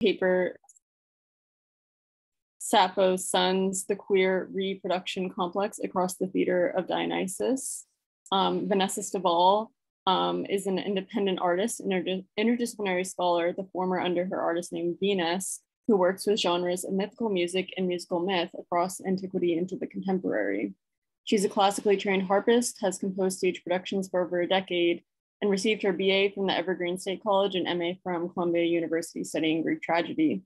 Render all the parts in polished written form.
paper Sappho's Sons, the Queer Reproduction Complex Across the Theater of Dionysus. Vanessa Stovall is an independent artist and interdisciplinary scholar, the former under her artist name Venus, who works with genres of mythical music and musical myth across antiquity into the contemporary. She's a classically trained harpist, has composed stage productions for over a decade, and received her BA from the Evergreen State College and MA from Columbia University studying Greek tragedy.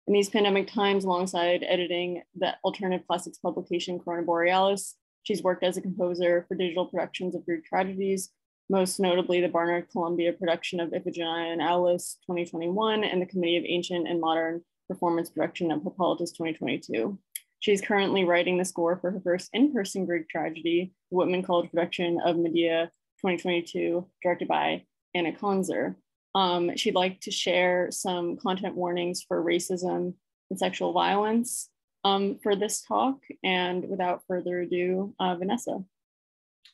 In these pandemic times, alongside editing the alternative classics publication Corona Borealis, she's worked as a composer for digital productions of Greek tragedies, most notably the Barnard Columbia production of Iphigenia and Aulis 2021 and the Committee of Ancient and Modern performance production of Hippolytus 2022. She's currently writing the score for her first in-person Greek tragedy, the Whitman College production of Medea 2022, directed by Anna Konzer. She'd like to share some content warnings for racism and sexual violence for this talk. And without further ado, Vanessa.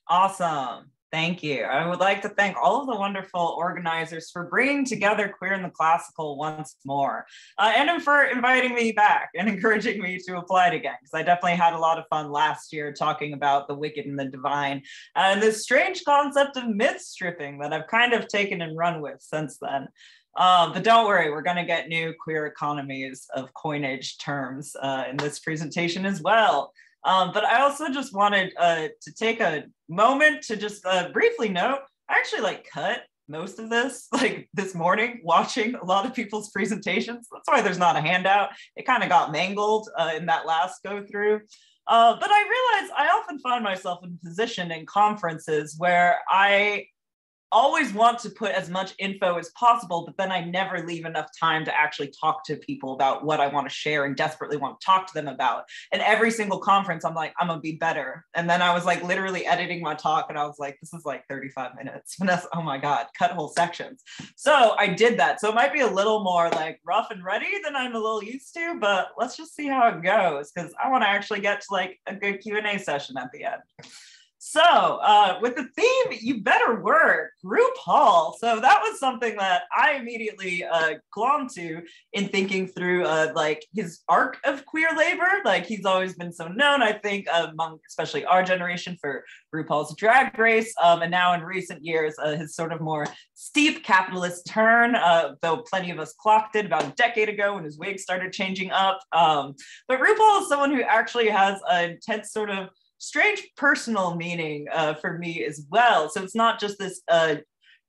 Awesome. Thank you. I would like to thank all of the wonderful organizers for bringing together Queer in the Classical once more, and for inviting me back and encouraging me to apply it again, because I definitely had a lot of fun last year talking about the wicked and the divine, and this strange concept of myth stripping that I've kind of taken and run with since then. But don't worry, we're going to get new queer economies of coinage terms in this presentation as well. But I also just wanted to take a moment to just briefly note, I actually cut most of this this morning watching a lot of people's presentations. That's why there's not a handout. It kind of got mangled in that last go through. But I realized I often find myself in a position in conferences where I always want to put as much info as possible, but then I never leave enough time to actually talk to people about what I want to share and desperately want to talk to them about. And every single conference, I'm like, I'm gonna be better. And then I was literally editing my talk and I was like, this is 35 minutes. Vanessa, oh my God, cut whole sections. So I did that. So it might be a little more rough and ready than I'm a little used to, but let's just see how it goes, because I want to actually get to a good Q&A session at the end. So with the theme, you better work, RuPaul. So that was something that I immediately glommed to in thinking through his arc of queer labor. He's always been so known, I think, among especially our generation for RuPaul's Drag Race. And now in recent years, his sort of more steep capitalist turn, though plenty of us clocked it about a decade ago when his wig started changing up. But RuPaul is someone who actually has an intense sort of strange personal meaning for me as well. So it's not just this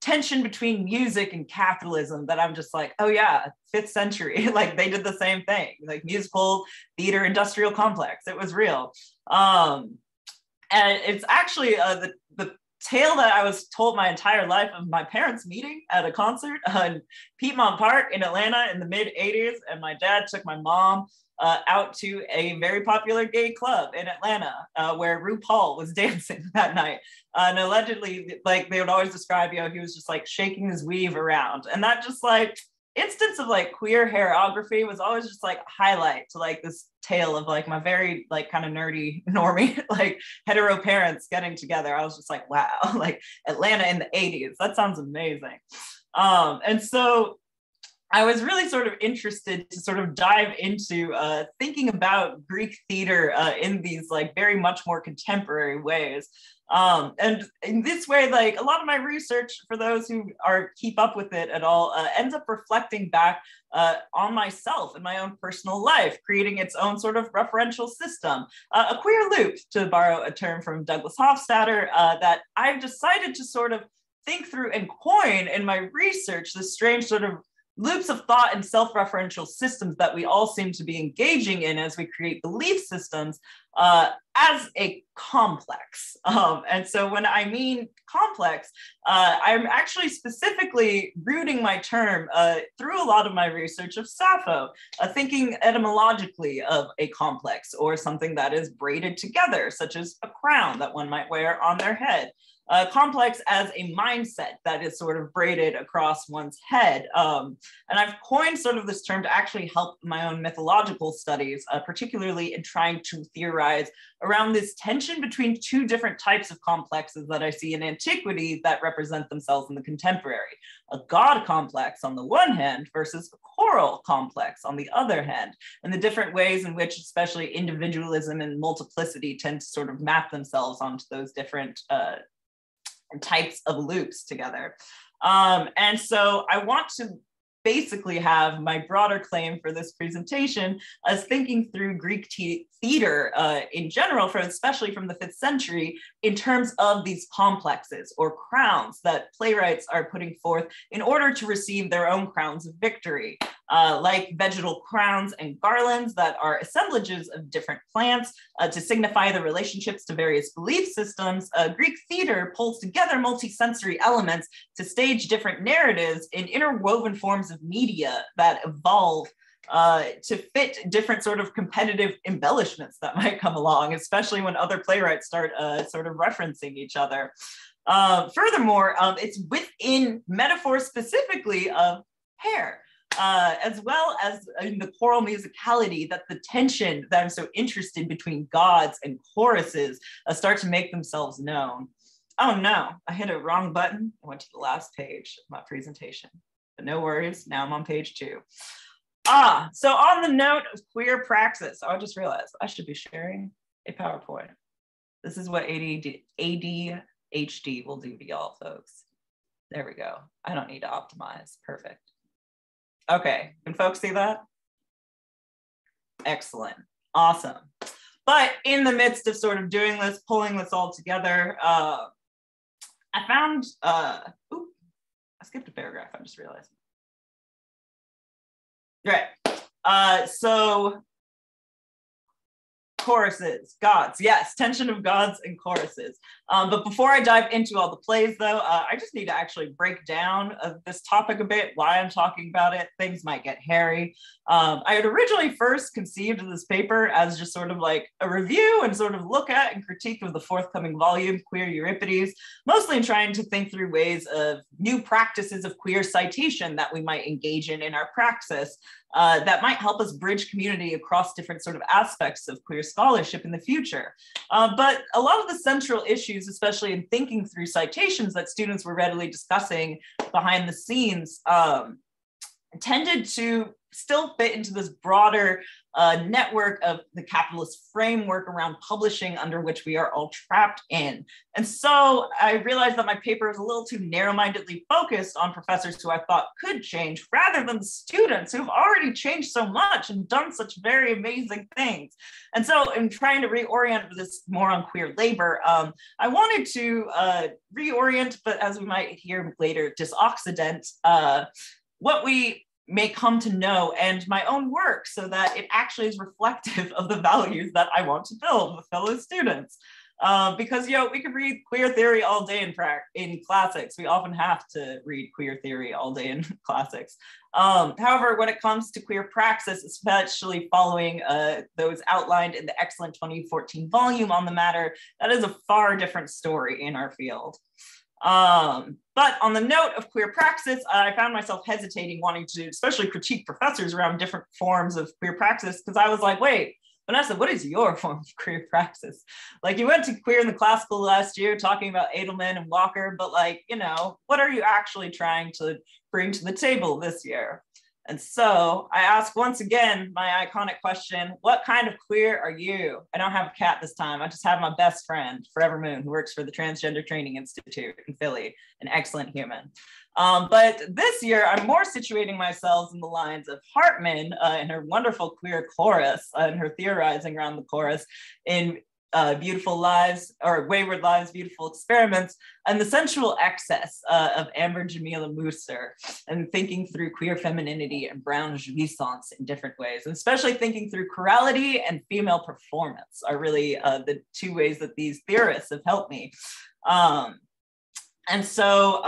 tension between music and capitalism that I'm just oh yeah, 5th century, they did the same thing, musical theater industrial complex. It was real. And it's actually the tale that I was told my entire life of my parents meeting at a concert in Piedmont Park in Atlanta in the mid 80s. And my dad took my mom out to a very popular gay club in Atlanta where RuPaul was dancing that night. And allegedly, they would always describe, he was just shaking his weave around. And that just instance of queer hairography was always just highlight to this tale of my very kind of nerdy normie hetero parents getting together. I was just wow, Atlanta in the 80s, that sounds amazing. And so I was really sort of interested to sort of dive into thinking about Greek theater in these very much more contemporary ways. And in this way, a lot of my research, for those who keep up with it at all, ends up reflecting back on myself and my own personal life, creating its own sort of referential system, a queer loop, to borrow a term from Douglas Hofstadter, that I've decided to sort of think through and coin in my research, this strange sort of loops of thought and self-referential systems that we all seem to be engaging in as we create belief systems as a complex. And so when I mean complex, I'm actually specifically rooting my term through a lot of my research of Sappho, thinking etymologically of a complex or something that is braided together, such as a crown that one might wear on their head. complex as a mindset that is sort of braided across one's head. And I've coined sort of this term to actually help my own mythological studies, particularly in trying to theorize around this tension between two different types of complexes that I see in antiquity that represent themselves in the contemporary. A god complex on the one hand versus a choral complex on the other hand, and the different ways in which especially individualism and multiplicity tend to sort of map themselves onto those different types of loops together. And so I want to basically have my broader claim for this presentation as thinking through Greek theater in general, especially from the 5th century, in terms of these complexes or crowns that playwrights are putting forth in order to receive their own crowns of victory, like vegetal crowns and garlands that are assemblages of different plants to signify the relationships to various belief systems. Greek theater pulls together multisensory elements to stage different narratives in interwoven forms of media that evolve to fit different sort of competitive embellishments that might come along, especially when other playwrights start sort of referencing each other. Furthermore, it's within metaphor specifically of hair, as well as in the choral musicality, that the tension that I'm so interested between gods and choruses start to make themselves known. Oh no, I hit a wrong button. I went to the last page of my presentation, but no worries, now I'm on page 2. So on the note of queer praxis, I just realized I should be sharing a PowerPoint. This is what ADHD will do to y'all, folks. There we go. I don't need to optimize. Perfect. Okay, can folks see that? Excellent, awesome. But in the midst of sort of doing this, pulling this all together, I found, oops, I skipped a paragraph, I just realized. Right, so choruses, gods, yes, tension of gods and choruses. But before I dive into all the plays though, I just need to actually break down this topic a bit, why I'm talking about it. Things might get hairy. I had originally first conceived this paper as just sort of like a review and sort of look at and critique of the forthcoming volume, Queer Euripides, mostly in trying to think through ways of new practices of queer citation that we might engage in our praxis. That might help us bridge community across different sort of aspects of queer scholarship in the future. But a lot of the central issues, especially in thinking through citations that students were readily discussing behind the scenes, tended to still fit into this broader network of the capitalist framework around publishing under which we are all trapped in. And so I realized that my paper was a little too narrow-mindedly focused on professors who I thought could change rather than students who've already changed so much and done such very amazing things. And so in trying to reorient this more on queer labor, I wanted to reorient, but as we might hear later, disoccident what we may come to know and my own work so that it actually is reflective of the values that I want to build with fellow students. Because, we could read queer theory all day in classics. We often have to read queer theory all day in classics. However, when it comes to queer praxis, especially following those outlined in the excellent 2014 volume on the matter, that is a far different story in our field. But on the note of queer praxis, I found myself hesitating, wanting to especially critique professors around different forms of queer praxis, because I was like, wait, Vanessa, what is your form of queer praxis? Like, you went to Queer in the Classical last year talking about Edelman and Walker, but like, what are you actually trying to bring to the table this year? And so I ask once again my iconic question, what kind of queer are you? I don't have a cat this time. I just have my best friend, Forever Moon, who works for the Transgender Training Institute in Philly, an excellent human. But this year, I'm more situating myself in the lines of Hartman and her wonderful queer chorus and her theorizing around the chorus in Beautiful Lives, or Wayward Lives, Beautiful Experiments, and the sensual excess of Amber Jamila Musser, and thinking through queer femininity and brown jouissance in different ways, and especially thinking through chorality and female performance are really the two ways that these theorists have helped me. And so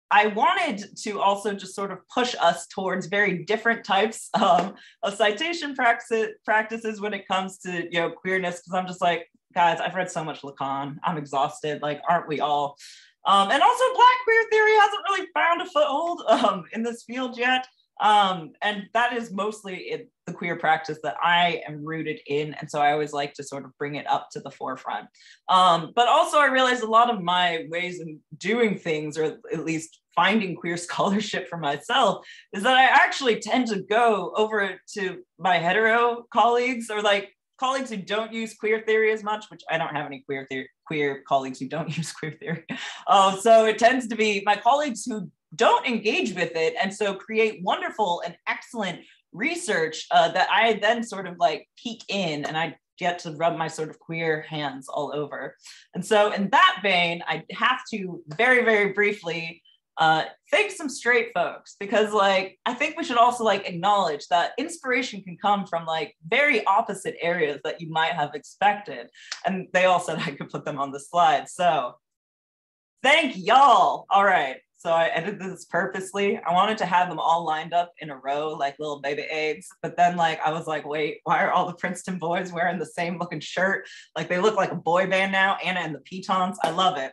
I wanted to also just sort of push us towards very different types of citation practices when it comes to queerness, because I'm just like, guys, I've read so much Lacan. I'm exhausted, like, aren't we all? And also Black queer theory hasn't really found a foothold in this field yet. And that is mostly the queer practice that I am rooted in. And so I always like to sort of bring it up to the forefront. But also I realized a lot of my ways of doing things, or at least finding queer scholarship for myself, is that I actually tend to go over to my hetero colleagues, or like colleagues who don't use queer theory as much, which I don't have any queer colleagues who don't use queer theory. So it tends to be my colleagues who don't engage with it, and so create wonderful and excellent research that I then sort of like peek in, and I get to rub my sort of queer hands all over. And so in that vein, I have to very, very briefly thank some straight folks, because like I think we should also like acknowledge that inspiration can come from like very opposite areas that you might have expected. And they all said I could put them on the slide. So thank y'all. All right. So I edited this purposely. I wanted to have them all lined up in a row like little baby eggs. But then like I was like, wait, why are all the Princeton boys wearing the same looking shirt? Like they look like a boy band now. Anna and the Pitons. I love it.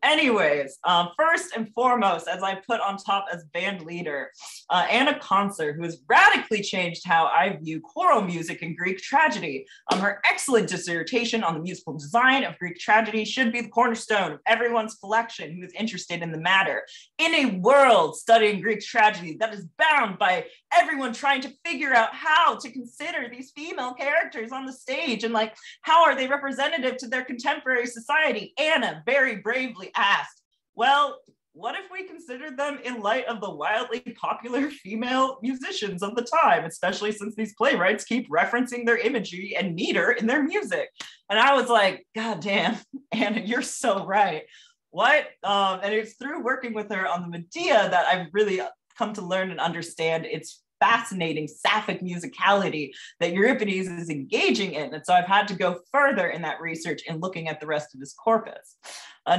Anyways, first and foremost, as I put on top as band leader, Anna Concert, who has radically changed how I view choral music in Greek tragedy. Her excellent dissertation on the musical design of Greek tragedy should be the cornerstone of everyone's collection who is interested in the matter. In a world studying Greek tragedy that is bound by everyone trying to figure out how to consider these female characters on the stage and like, how are they representative to their contemporary society? Anna very bravely asked, well, what if we considered them in light of the wildly popular female musicians of the time, especially since these playwrights keep referencing their imagery and meter in their music? And I was like, God damn, Anna, you're so right. What? And it's through working with her on the Medea that I've really come to learn and understand its fascinating Sapphic musicality that Euripides is engaging in. And so I've had to go further in that research and looking at the rest of his corpus.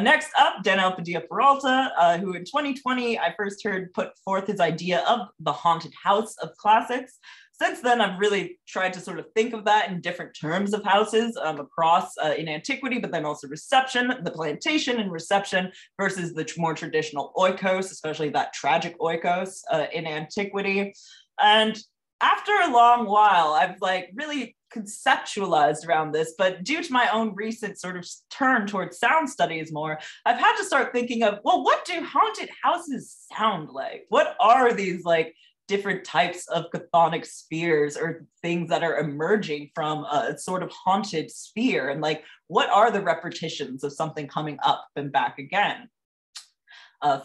Next up, Daniel Padilla Peralta, who in 2020, I first heard put forth his idea of the haunted house of classics. Since then, I've really tried to sort of think of that in different terms of houses across in antiquity, but then also reception, the plantation and reception versus the more traditional oikos, especially that tragic oikos in antiquity. And after a long while, I've like really conceptualized around this, but due to my own recent sort of turn towards sound studies more, I've had to start thinking of, well, what do haunted houses sound like? What are these like different types of chthonic spheres or things that are emerging from a sort of haunted sphere? And like, what are the repetitions of something coming up and back again?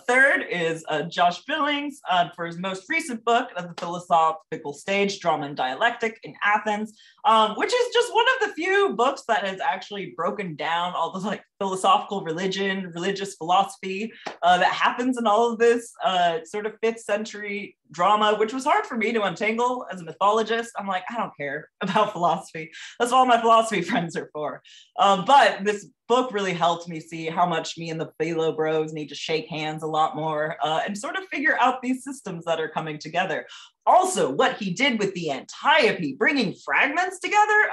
Third is Josh Billings for his most recent book of the philosophical stage, Drama and Dialectic in Athens, which is just one of the few books that has actually broken down all the like philosophical religious philosophy that happens in all of this sort of 5th century drama, which was hard for me to untangle as a mythologist. I'm like, I don't care about philosophy. That's all my philosophy friends are for. But this book really helped me see how much me and the philo bros need to shake hands a lot more and sort of figure out these systems that are coming together. Also, what he did with the Antiope, bringing fragments together,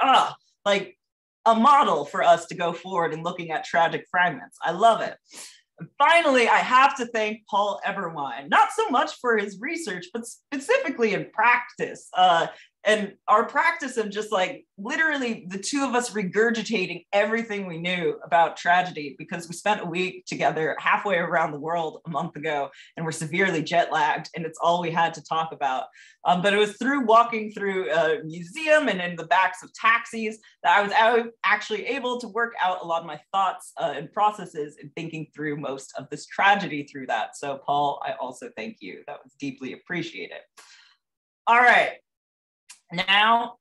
like a model for us to go forward and looking at tragic fragments. I love it. And finally, I have to thank Paul Eberwein, not so much for his research, but specifically in practice. And our practice of just like literally the two of us regurgitating everything we knew about tragedy, because we spent a week together halfway around the world a month ago and we're severely jet lagged and it's all we had to talk about. But it was through walking through a museum and in the backs of taxis that I was actually able to work out a lot of my thoughts and processes and thinking through most of this tragedy through that. So Paul, I also thank you. That was deeply appreciated. All right. Now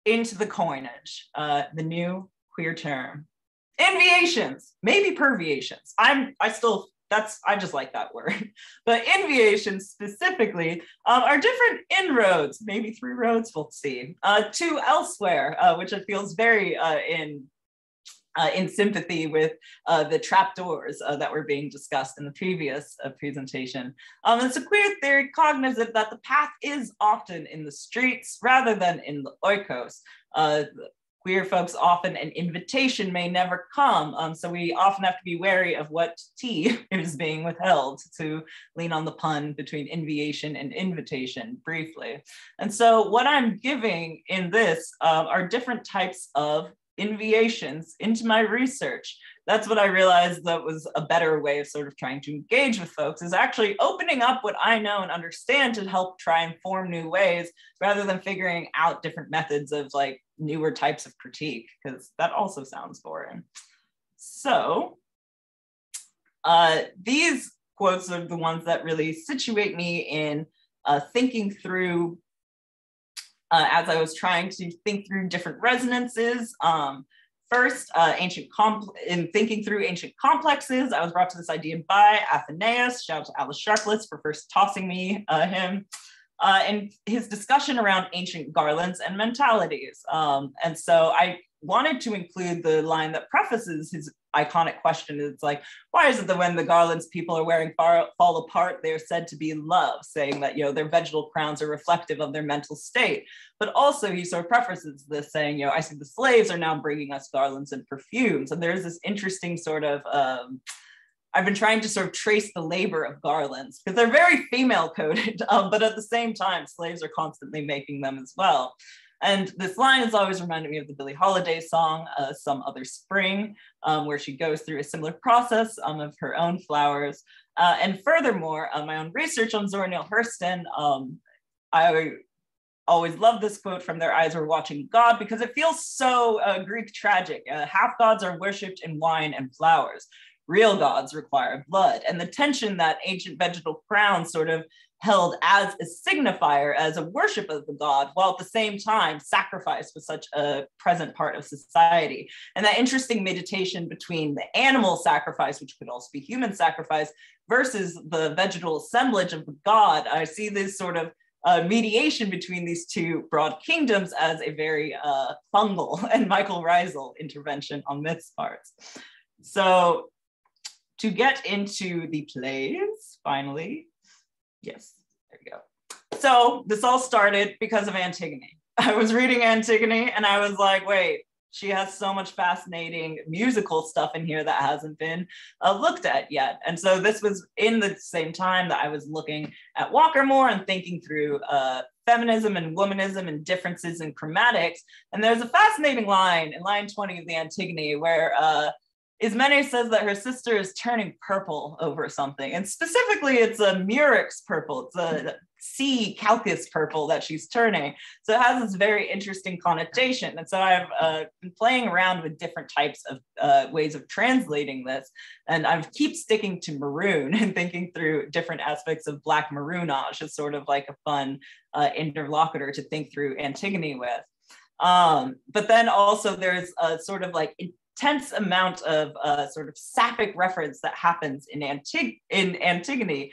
into the coinage, the new queer term, inviations, maybe perviations. I just like that word, but inviations specifically are different inroads, maybe through roads, we'll see, to elsewhere, which it feels very in sympathy with the trapdoors that were being discussed in the previous presentation. It's a queer theory cognizant that the path is often in the streets rather than in the oikos. queer folks, often an invitation may never come. So we often have to be wary of what tea is being withheld, to lean on the pun between inviation and invitation briefly. And so what I'm giving in this are different types of inviations into my research. That's what I realized that was a better way of sort of trying to engage with folks, is actually opening up what I know and understand to help try and form new ways, rather than figuring out different methods of like newer types of critique, because that also sounds boring. So these quotes are the ones that really situate me in thinking through, as I was trying to think through different resonances. First, in thinking through ancient complexes, I was brought to this idea by Athenaeus. Shout out to Alice Sharpless for first tossing me him, and his discussion around ancient garlands and mentalities. And so I wanted to include the line that prefaces his iconic question. It's like, why is it that when the garlands people are wearing fall apart, they're said to be in love, saying that, you know, their vegetal crowns are reflective of their mental state. But also he sort of prefaces this saying, you know, I see the slaves are now bringing us garlands and perfumes. And there's this interesting sort of, I've been trying to sort of trace the labor of garlands, because they're very female coded, but at the same time, slaves are constantly making them as well. And this line has always reminded me of the Billie Holiday song, Some Other Spring, where she goes through a similar process of her own flowers. And furthermore, my own research on Zora Neale Hurston, I always love this quote from Their Eyes Were Watching God, because it feels so Greek tragic. Half gods are worshipped in wine and flowers. Real gods require blood. And the tension that ancient vegetal crowns sort of held as a signifier, as a worship of the god, while at the same time sacrifice was such a present part of society. And that interesting meditation between the animal sacrifice, which could also be human sacrifice, versus the vegetal assemblage of the god. I see this sort of mediation between these two broad kingdoms as a very fungal and Michael Reisel intervention on myth's parts. So to get into the plays, finally, yes, there we go. So this all started because of Antigone. I was reading Antigone and I was like, wait, she has so much fascinating musical stuff in here that hasn't been looked at yet. And so this was in the same time that I was looking at Walker more and thinking through feminism and womanism and differences in chromatics. And there's a fascinating line in line 20 of the Antigone where Ismene says that her sister is turning purple over something. And specifically, it's a murex purple. It's a sea calcus purple that she's turning. So it has this very interesting connotation. And so I've been playing around with different types of ways of translating this. And I keep sticking to maroon and thinking through different aspects of Black maroonage as sort of like a fun interlocutor to think through Antigone with. But then also there's a sort of like intense amount of sort of Sapphic reference that happens in Antigone.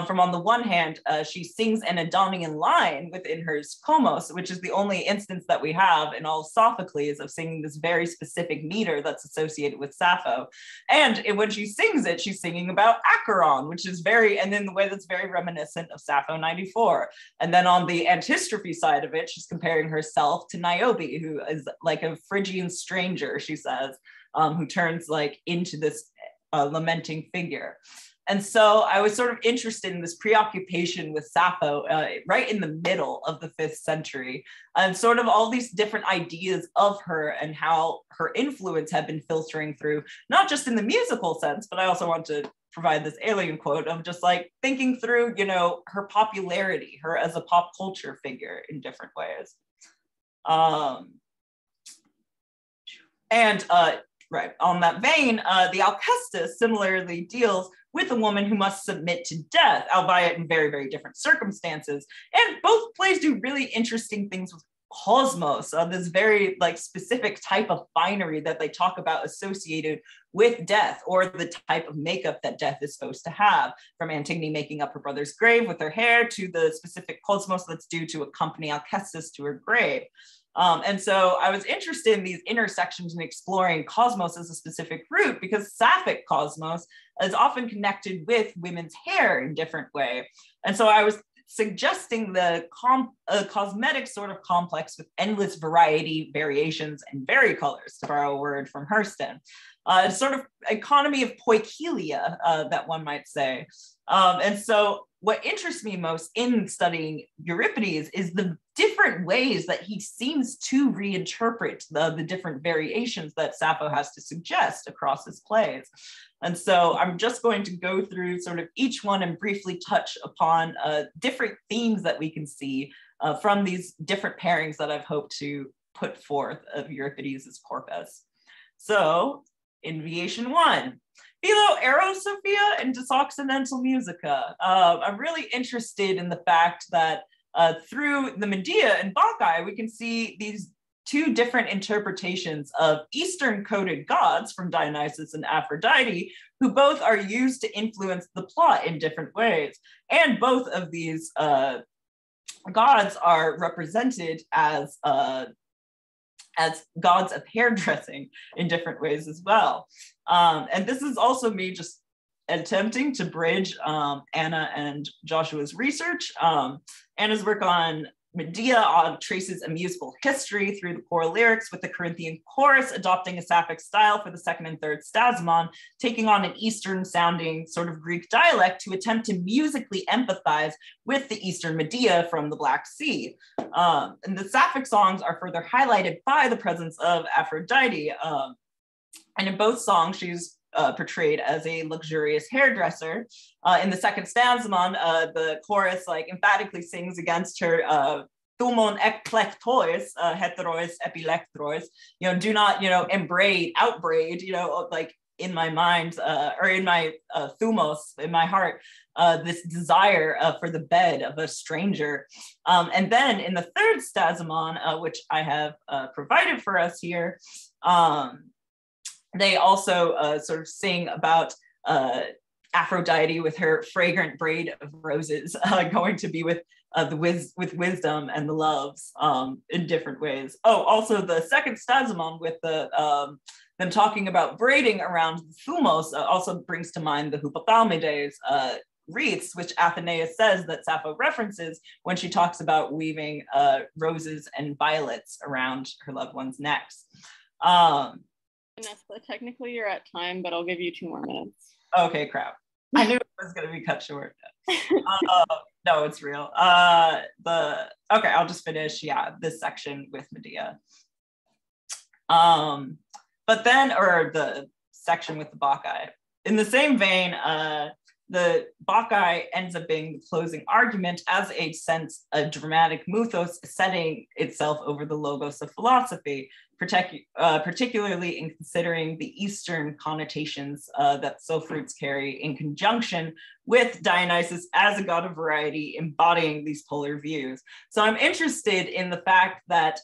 From on the one hand, she sings an Adonian line within her Komos, which is the only instance that we have in all of Sophocles of singing this very specific meter that's associated with Sappho. And when she sings it, she's singing about Acheron, which is very, and in the way that's very reminiscent of Sappho 94. And then on the antistrophe side of it, she's comparing herself to Niobe, who is like a Phrygian stranger, she says, who turns like into this lamenting figure. And so I was sort of interested in this preoccupation with Sappho right in the middle of the 5th century, and sort of all these different ideas of her and how her influence had been filtering through, not just in the musical sense, but I also want to provide this alien quote of just like thinking through, you know, her popularity, her as a pop culture figure in different ways. Right, on that vein, the Alcestis similarly deals with a woman who must submit to death, albeit in very, very different circumstances. And both plays do really interesting things with cosmos, this very like specific type of finery that they talk about associated with death, or the type of makeup that death is supposed to have, from Antigone making up her brother's grave with her hair to the specific cosmos that's due to accompany Alcestis to her grave. And so I was interested in these intersections and exploring cosmos as a specific root, because Sapphic cosmos is often connected with women's hair in different way. And so I was suggesting the cosmetic sort of complex with endless variety, variations, and varicolors, to borrow a word from Hurston. Sort of economy of poikilia, that one might say. And so what interests me most in studying Euripides is the different ways that he seems to reinterpret the different variations that Sappho has to suggest across his plays. And so I'm just going to go through sort of each one and briefly touch upon different themes that we can see from these different pairings that I've hoped to put forth of Euripides' corpus. So, Inviation 1. Philo Eros Sophia and disoccidental musica. I'm really interested in the fact that through the Medea and Bacchae, we can see these two different interpretations of Eastern coded gods from Dionysus and Aphrodite, who both are used to influence the plot in different ways. And both of these gods are represented as gods of hairdressing in different ways as well. And this is also me just attempting to bridge Anna and Joshua's research. Anna's work on Medea traces a musical history through the choral lyrics, with the Corinthian chorus adopting a Sapphic style for the second and third stasimon, taking on an Eastern sounding sort of Greek dialect to attempt to musically empathize with the Eastern Medea from the Black Sea. And the Sapphic songs are further highlighted by the presence of Aphrodite. And in both songs, she's portrayed as a luxurious hairdresser. In the second stasimon, the chorus like emphatically sings against her thumon ekplektois, heterois epilectrois, do not, outbraid, like in my mind, or in my thumos, in my heart, this desire for the bed of a stranger. And then in the third stasimon, which I have provided for us here, they also sort of sing about Aphrodite with her fragrant braid of roses going to be with wisdom and the loves in different ways. Oh, also the second stasimon with them talking about braiding around the thumos also brings to mind the hypothalamides wreaths, which Athenaeus says that Sappho references when she talks about weaving roses and violets around her loved ones' necks. Vanessa, technically you're at time, but I'll give you 2 more minutes. Okay, crap. I knew it was going to be cut short. No, it's real. Okay, I'll just finish, this section with Medea. But then, or the section with the Bacchae. In the same vein, the Bacchae ends up being the closing argument as a dramatic mythos setting itself over the logos of philosophy, particularly in considering the Eastern connotations that soph-roots carry in conjunction with Dionysus as a god of variety, embodying these polar views. So I'm interested in the fact that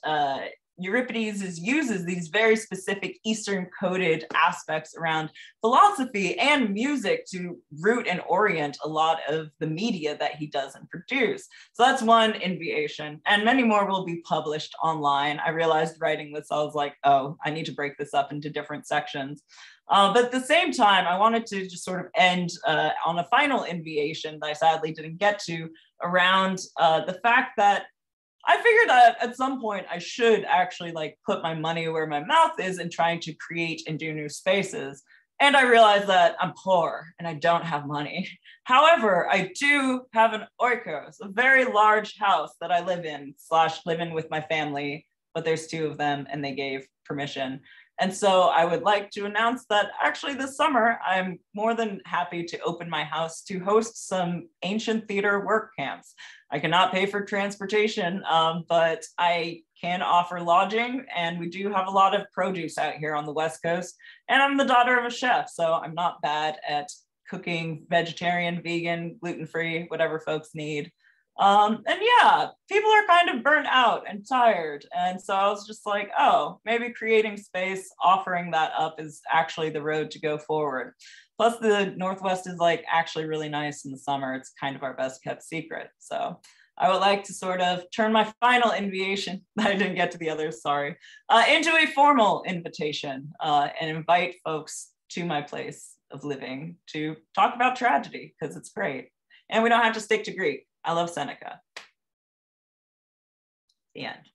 Euripides uses these very specific Eastern coded aspects around philosophy and music to root and orient a lot of the media that he doesn't produce. So that's one invitation, and many more will be published online. I realized writing this, I was like, oh, I need to break this up into different sections. But at the same time, I wanted to just sort of end on a final invitation that I sadly didn't get to around the fact that I figured that at some point I should actually like put my money where my mouth is in trying to create and do new spaces. And I realized that I'm poor and I don't have money. However, I do have an oikos, a very large house that I live in with my family, but there's 2 of them and they gave permission. And so I would like to announce that actually this summer, I'm more than happy to open my house to host some ancient theater work camps. I cannot pay for transportation, but I can offer lodging, and we do have a lot of produce out here on the West Coast. And I'm the daughter of a chef, so I'm not bad at cooking vegetarian, vegan, gluten-free, whatever folks need. And yeah, people are kind of burnt out and tired. And so I was just like, oh, maybe creating space, offering that up is actually the road to go forward. Plus the Northwest is like actually really nice in the summer. It's kind of our best kept secret. So I would like to sort of turn my final invitation, I didn't get to the others, sorry, into a formal invitation and invite folks to my place of living to talk about tragedy, because it's great. And we don't have to stick to Greek. I love Seneca. The end.